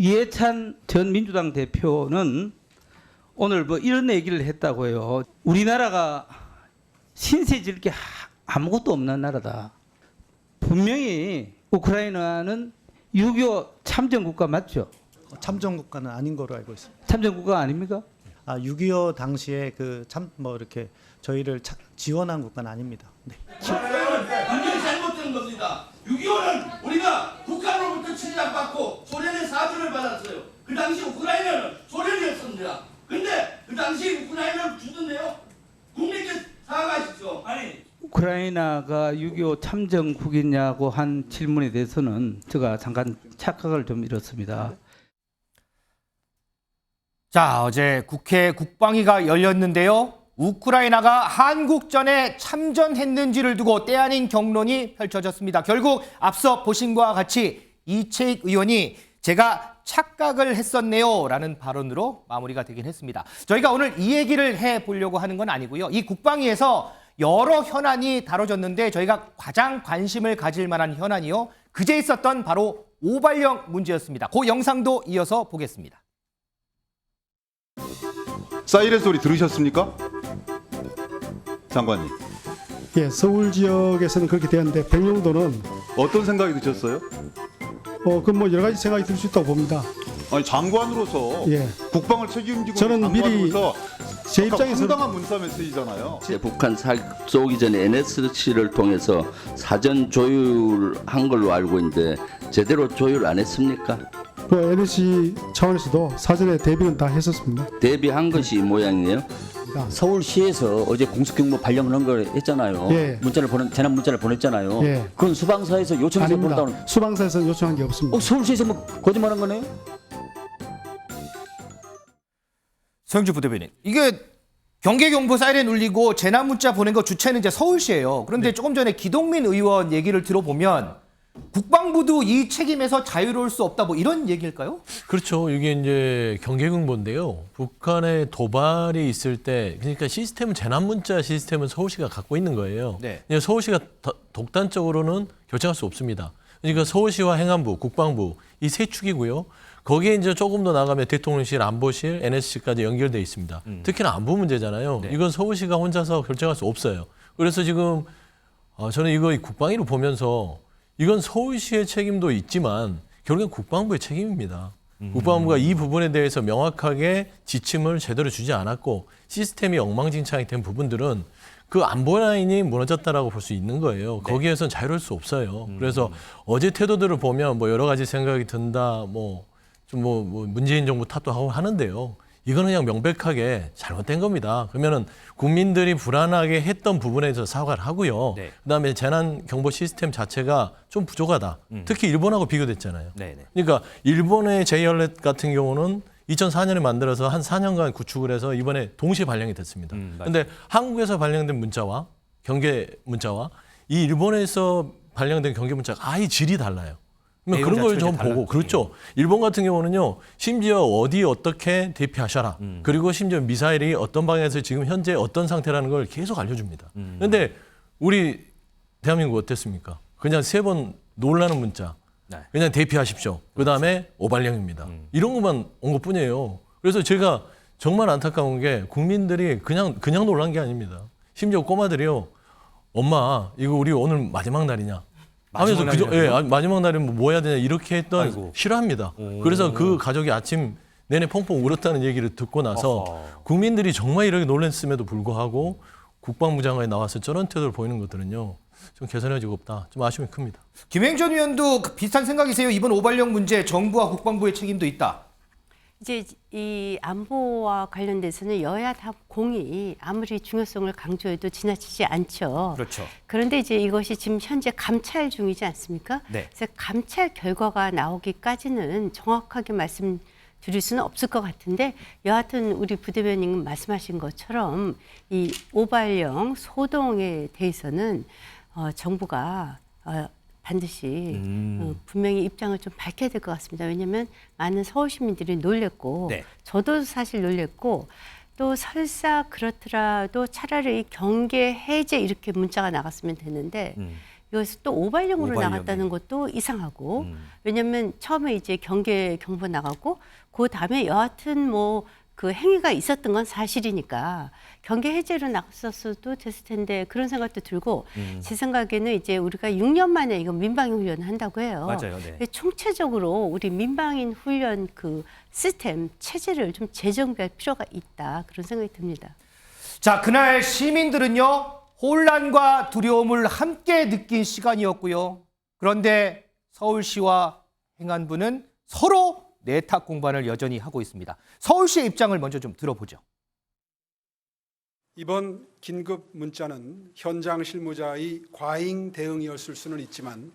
이해찬 전 민주당 대표는 오늘 뭐 이런 얘기를 했다고요. 우리나라가 신세질 게 아무것도 없는 나라다. 분명히 우크라이나는 6.25 참전 국가 맞죠? 참전 국가는 아닌 거로 알고 있습니다. 참전 국가 아닙니까? 6.25 당시에 그 참 뭐 이렇게 저희를 지원한 국가는 아닙니다. 네. 완전히 잘못된 겁니다. 6.25는 우리가 북한으로부터 침략받고 소련의 사주를 받았어요. 그 당시 우크라이나는 소련이었습니다. 근데 그 당시 우크라이나를 주던데요. 국민께 사과하십시오. 아니. 우크라이나가 6.25 참전국이냐고 한 질문에 대해서는 제가 잠깐 착각을 좀 잃었습니다. 자, 어제 국회 국방위가 열렸는데요. 우크라이나가 한국전에 참전했는지를 두고 때 아닌 격론이 펼쳐졌습니다. 결국 앞서 보신 것과 같이 이채익 의원이 제가 착각을 했었네요 라는 발언으로 마무리가 되긴 했습니다. 저희가 오늘 이 얘기를 해보려고 하는 건 아니고요. 이 국방위에서 여러 현안이 다뤄졌는데 저희가 가장 관심을 가질 만한 현안이요. 그제 있었던 바로 오발령 문제였습니다. 그 영상도 이어서 보겠습니다. 사이렌 소리 들으셨습니까? 장관님. 예, 서울 지역에서는 그렇게 되었는데 백령도는 어떤 생각이 드셨어요? 그 뭐 여러 가지 생각이 들 수 있다고 봅니다. 아니 장관으로서 예. 국방을 책임지고 저는 있는 미리 장관으로서 제 입장에서 황당한 문자 메시지잖아요. 북한 사격 쏘기 전에 NSC를 통해서 사전 조율한 걸로 알고 있는데 제대로 조율 안 했습니까? NSC 차원에서도 사전에 대비는 다 했었습니다. 대비한 것이 이 모양이에요. 서울시에서 어제 공습경보 발령한 걸 했잖아요. 예. 재난 문자를 보냈잖아요. 예. 그건 수방사에서 요청해서 아닙니다. 보냈다는. 수방사에서는 요청한 게 없습니다. 서울시에서 뭐 거짓말한 거네요? 서영주 부대변인, 이게 경계경보 사이렌 울리고 재난 문자 보낸 거 주체는 이제 서울시예요. 그런데 조금 전에 기동민 의원 얘기를 들어보면 국방부도 이 책임에서 자유로울 수 없다, 뭐 이런 얘기일까요? 그렇죠. 이게 이제 경계경보인데요. 북한의 도발이 있을 때, 그러니까 시스템은 재난 문자 시스템은 서울시가 갖고 있는 거예요. 네. 그냥 서울시가 독단적으로는 결정할 수 없습니다. 그러니까 서울시와 행안부, 국방부 이 세 축이고요. 거기에 이제 조금 더 나가면 대통령실, 안보실, NSC까지 연결돼 있습니다. 특히나 안보 문제잖아요. 네. 이건 서울시가 혼자서 결정할 수 없어요. 그래서 지금 저는 이거 국방위로 보면서 이건 서울시의 책임도 있지만 결국엔 국방부의 책임입니다. 국방부가 이 부분에 대해서 명확하게 지침을 제대로 주지 않았고 시스템이 엉망진창이 된 부분들은 그 안보 라인이 무너졌다라고 볼 수 있는 거예요. 네. 거기에선 자유로울 수 없어요. 그래서 어제 태도들을 보면 뭐 여러 가지 생각이 든다, 뭐 문재인 정부 탓도 하고 하는데요. 이거는 그냥 명백하게 잘못된 겁니다. 그러면은 국민들이 불안하게 했던 부분에서 사과를 하고요. 네. 그다음에 재난 경보 시스템 자체가 좀 부족하다. 특히 일본하고 비교됐잖아요. 네네. 그러니까 일본의 제이얼렛 같은 경우는 2004년에 만들어서 한 4년간 구축을 해서 이번에 동시에 발령이 됐습니다. 그런데 한국에서 발령된 문자와 경계 문자와 이 일본에서 발령된 경계 문자가 아예 질이 달라요. 그러면 그런 걸 좀 보고, 그렇죠. 일본 같은 경우는요, 심지어 어디 어떻게 대피하셔라. 그리고 심지어 미사일이 어떤 방향에서 지금 현재 어떤 상태라는 걸 계속 알려줍니다. 그런데 우리 대한민국 어땠습니까? 그냥 3번 놀라는 문자. 네. 그냥 대피하십시오. 그다음에 오발령입니다. 이런 것만 온 것뿐이에요. 그래서 제가 정말 안타까운 게 국민들이 그냥 놀란 게 아닙니다. 심지어 꼬마들이요, 엄마 이거 우리 오늘 마지막 날이냐 하면서 마지막 날이면 뭐 해야 되냐 이렇게 했던. 아이고. 싫어합니다. 그래서 그 가족이 아침 내내 펑펑 울었다는 얘기를 듣고 나서 국민들이 정말 이렇게 놀랐음에도 불구하고 국방부 장관이 나와서 저런 태도를 보이는 것들은요, 좀 개선해지고 없다. 좀 아쉬움이 큽니다. 김행전 의원도 비슷한 생각이세요? 이번 오발령 문제 정부와 국방부의 책임도 있다. 이제 이 안보와 관련돼서는 여야 다 공이 아무리 중요성을 강조해도 지나치지 않죠. 그렇죠. 그런데 이제 이것이 지금 현재 감찰 중이지 않습니까? 네. 그래서 감찰 결과가 나오기까지는 정확하게 말씀드릴 수는 없을 것 같은데, 여하튼 우리 부대변인 말씀하신 것처럼 이 오발령 소동에 대해서는 정부가 반드시 분명히 입장을 좀 밝혀야 될 것 같습니다. 왜냐하면 많은 서울 시민들이 놀랬고, 네. 저도 사실 놀랬고, 또 설사 그렇더라도 차라리 경계 해제 이렇게 문자가 나갔으면 됐는데 여기서 또 오발령으로 오발령이. 나갔다는 것도 이상하고 왜냐하면 처음에 이제 경계 경보 나가고 그 다음에 여하튼 뭐 그 행위가 있었던 건 사실이니까 경계 해제로 나갔었어도 됐을 텐데 그런 생각도 들고 제 생각에는 이제 우리가 6년 만에 이거 민방위 훈련을 한다고 해요. 맞아요. 네. 총체적으로 우리 민방위 훈련 그 시스템 체제를 좀 재정비할 필요가 있다 그런 생각이 듭니다. 자, 그날 시민들은요, 혼란과 두려움을 함께 느낀 시간이었고요. 그런데 서울시와 행안부는 서로 내탁 공방을 여전히 하고 있습니다. 서울시의 입장을 먼저 좀 들어보죠. 이번 긴급 문자는 현장 실무자의 과잉 대응이었을 수는 있지만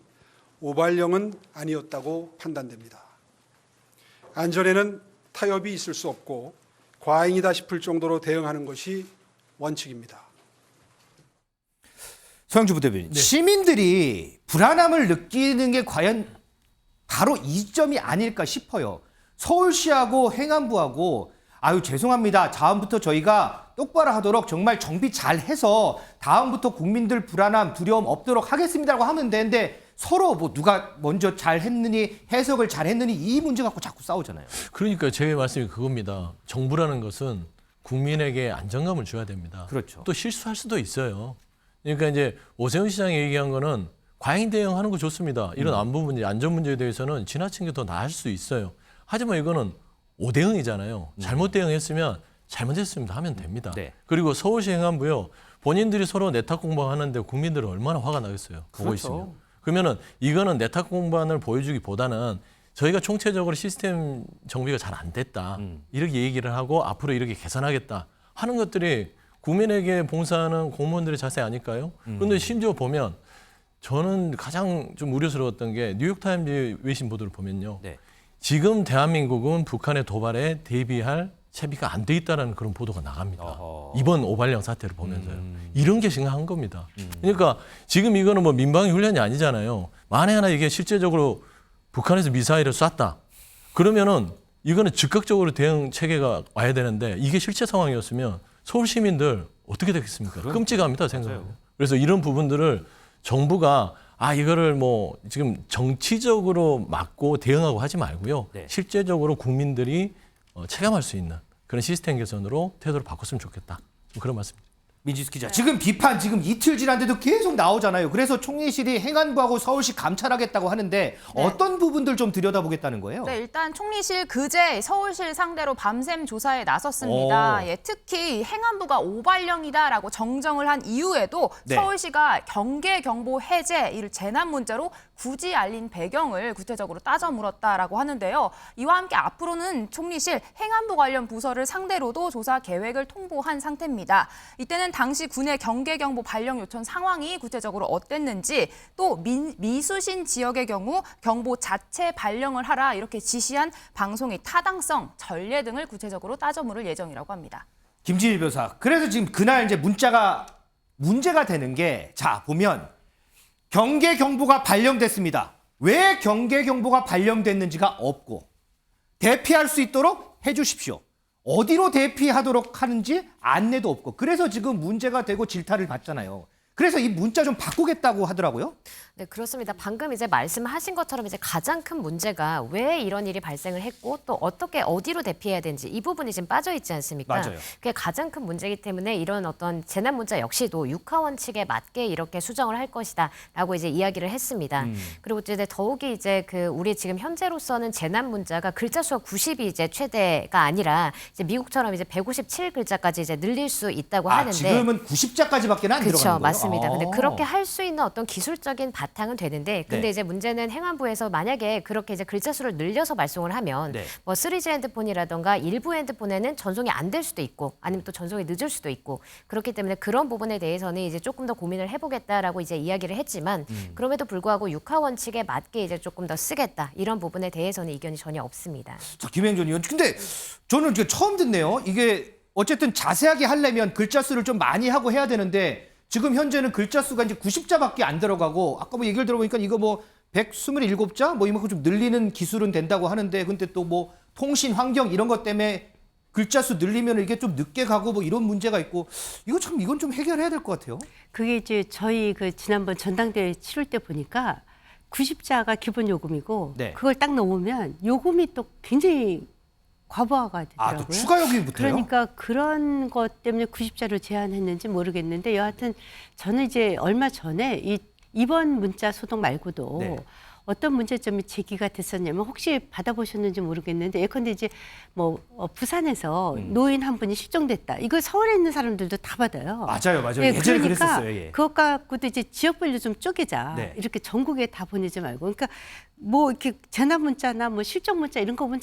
오발령은 아니었다고 판단됩니다. 안전에는 타협이 있을 수 없고 과잉이다 싶을 정도로 대응하는 것이 원칙입니다. 서영주 부대변인, 시민들이 불안함을 느끼는 게 과연 바로 이 점이 아닐까 싶어요. 서울시하고 행안부하고 아유 죄송합니다. 다음부터 저희가 똑바로 하도록 정말 정비 잘 해서 다음부터 국민들 불안함, 두려움 없도록 하겠습니다라고 하면 되는데 서로 뭐 누가 먼저 잘 했느니 해석을 잘 했느니 이 문제 갖고 자꾸 싸우잖아요. 그러니까 제 말씀이 그겁니다. 정부라는 것은 국민에게 안정감을 줘야 됩니다. 그렇죠. 또 실수할 수도 있어요. 그러니까 이제 오세훈 시장이 얘기한 거는 과잉 대응하는 거 좋습니다. 이런 안보 문제, 안전 문제에 대해서는 지나친 게 더 나을 수 있어요. 하지만 이거는 오대응이잖아요. 잘못 대응했으면 잘못했습니다 하면 됩니다. 네. 그리고 서울시 행안부요. 본인들이 서로 내탁 공방하는데 국민들은 얼마나 화가 나겠어요. 보고 그렇죠. 있으면. 그러면은 이거는 내탁 공방을 보여주기보다는 저희가 총체적으로 시스템 정비가 잘 안 됐다. 이렇게 얘기를 하고 앞으로 이렇게 개선하겠다 하는 것들이 국민에게 봉사하는 공무원들의 자세 아닐까요? 그런데 심지어 보면 저는 가장 좀 우려스러웠던 게 뉴욕타임즈 외신 보도를 보면요. 네. 지금 대한민국은 북한의 도발에 대비할 채비가 안 돼 있다는 그런 보도가 나갑니다. 어허. 이번 오발령 사태를 보면서요. 이런 게 심각한 겁니다. 그러니까 지금 이거는 뭐 민방위 훈련이 아니잖아요. 만에 하나 이게 실제적으로 북한에서 미사일을 쐈다. 그러면은 이거는 즉각적으로 대응 체계가 와야 되는데 이게 실제 상황이었으면 서울 시민들 어떻게 되겠습니까? 끔찍합니다, 생각해요. 그래서 이런 부분들을 정부가 이거를 뭐 지금 정치적으로 막고 대응하고 하지 말고요. 네. 실제적으로 국민들이 체감할 수 있는 그런 시스템 개선으로 태도를 바꿨으면 좋겠다. 그런 말씀입니다. 민지수 기자, 지금 비판 지금 이틀 지났는데도 계속 나오잖아요. 그래서 총리실이 행안부하고 서울시 감찰하겠다고 하는데 어떤 부분들 좀 들여다보겠다는 거예요? 네, 일단 총리실 그제 서울실 상대로 밤샘 조사에 나섰습니다. 예, 특히 행안부가 오발령이다라고 정정을 한 이후에도 네. 서울시가 경계 경보 해제, 이 재난 문제로 굳이 알린 배경을 구체적으로 따져 물었다라고 하는데요. 이와 함께 앞으로는 총리실 행안부 관련 부서를 상대로도 조사 계획을 통보한 상태입니다. 이때는 당시 군의 경계 경보 발령 요청 상황이 구체적으로 어땠는지 또 미수신 지역의 경우 경보 자체 발령을 하라 이렇게 지시한 방송의 타당성, 전례 등을 구체적으로 따져 물을 예정이라고 합니다. 김진일 변호사, 그래서 지금 그날 이제 문자가 문제가 되는 게 자 보면 경계 경보가 발령됐습니다. 왜 경계 경보가 발령됐는지가 없고 대피할 수 있도록 해주십시오. 어디로 대피하도록 하는지 안내도 없고 그래서 지금 문제가 되고 질타를 받잖아요. 그래서 이 문자 좀 바꾸겠다고 하더라고요. 네, 그렇습니다. 방금 이제 말씀하신 것처럼 이제 가장 큰 문제가 왜 이런 일이 발생을 했고 또 어떻게 어디로 대피해야 되는지 이 부분이 지금 빠져 있지 않습니까? 맞아요. 그게 가장 큰 문제이기 때문에 이런 어떤 재난 문자 역시도 육하 원칙에 맞게 이렇게 수정을 할 것이다라고 이제 이야기를 했습니다. 그리고 이제 더욱이 이제 그 우리 지금 현재로서는 재난 문자가 글자 수가 90이 이제 최대가 아니라 이제 미국처럼 이제 157글자까지 이제 늘릴 수 있다고 하는데 지금은 90자까지밖에 안 들어가는 그렇죠, 거예요. 맞습니다. 근데 그렇게 할 수 있는 어떤 기술적인 바탕은 되는데, 근데 네. 이제 문제는 행안부에서 만약에 그렇게 이제 글자 수를 늘려서 발송을 하면 네. 뭐 3G 핸드폰이라던가 일부 핸드폰에는 전송이 안 될 수도 있고, 아니면 또 전송이 늦을 수도 있고, 그렇기 때문에 그런 부분에 대해서는 이제 조금 더 고민을 해보겠다라고 이제 이야기를 했지만, 그럼에도 불구하고 육하 원칙에 맞게 이제 조금 더 쓰겠다 이런 부분에 대해서는 이견이 전혀 없습니다. 자, 김행전 의원. 근데 저는 이게 처음 듣네요. 이게 어쨌든 자세하게 하려면 글자 수를 좀 많이 하고 해야 되는데 지금 현재는 글자 수가 이제 90자밖에 안 들어가고 아까 뭐 얘기를 들어보니까 이거 뭐 127자 뭐 이만큼 좀 늘리는 기술은 된다고 하는데 근데 또 뭐 통신 환경 이런 것 때문에 글자 수 늘리면 이게 좀 늦게 가고 뭐 이런 문제가 있고 이건 좀 해결해야 될 것 같아요. 그게 이제 저희 그 지난번 전당대회 치를 때 보니까 90자가 기본 요금이고 네. 그걸 딱 넘으면 요금이 또 굉장히 과부하가 되더라고요. 또 추가 요금이 붙어요? 그러니까 그런 것 때문에 90자로 제한했는지 모르겠는데 여하튼 저는 이제 얼마 전에 이번 문자 소동 말고도 네. 어떤 문제점이 제기가 됐었냐면 혹시 받아보셨는지 모르겠는데 예컨대 이제 뭐 부산에서 노인 한 분이 실종됐다. 이걸 서울에 있는 사람들도 다 받아요. 맞아요. 네, 예전에 그러니까 그랬었어요. 예. 그것 갖고도 이제 지역별로 좀 쪼개자. 네. 이렇게 전국에 다 보내지 말고. 그러니까 뭐 이렇게 재난 문자나 뭐 실종 문자 이런 거 보면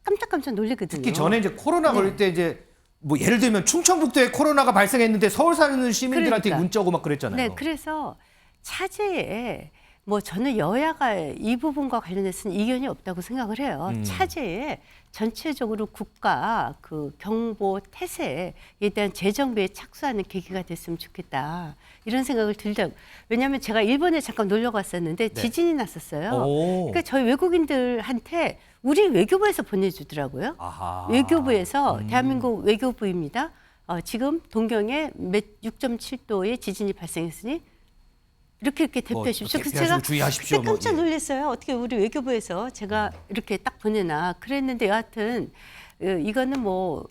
깜짝깜짝 놀리거든요. 특히 전에 이제 코로나 걸릴 때 이제 뭐 예를 들면 충청북도에 코로나가 발생했는데 서울 사는 시민들한테 그러니까. 문자 오고 막 그랬잖아요. 네, 그래서 차제에 뭐 저는 여야가 이 부분과 관련해서는 이견이 없다고 생각을 해요. 차제에 전체적으로 국가 그 경보 태세에 대한 재정비에 착수하는 계기가 됐으면 좋겠다. 이런 생각을 들다. 왜냐하면 제가 일본에 잠깐 놀러 갔었는데 지진이 났었어요. 그러니까 저희 외국인들한테 우리 외교부에서 보내주더라고요. 아하. 외교부에서 대한민국 외교부입니다. 지금 동경에 6.7도의 지진이 발생했으니 이렇게 대표해 주십시오. 그래서 제가 주의하십시오. 그때 깜짝 놀랐어요. 어떻게 우리 외교부에서 제가 이렇게 딱 보내나. 그랬는데 여하튼 이거는 뭐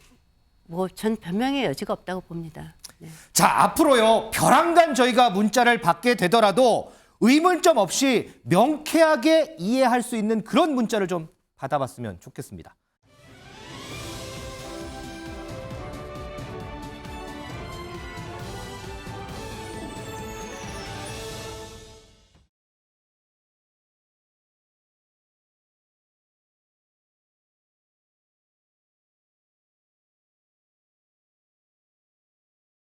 전 변명의 여지가 없다고 봅니다. 네. 자, 앞으로요. 벼랑간 저희가 문자를 받게 되더라도 의문점 없이 명쾌하게 이해할 수 있는 그런 문자를 좀 받아봤으면 좋겠습니다.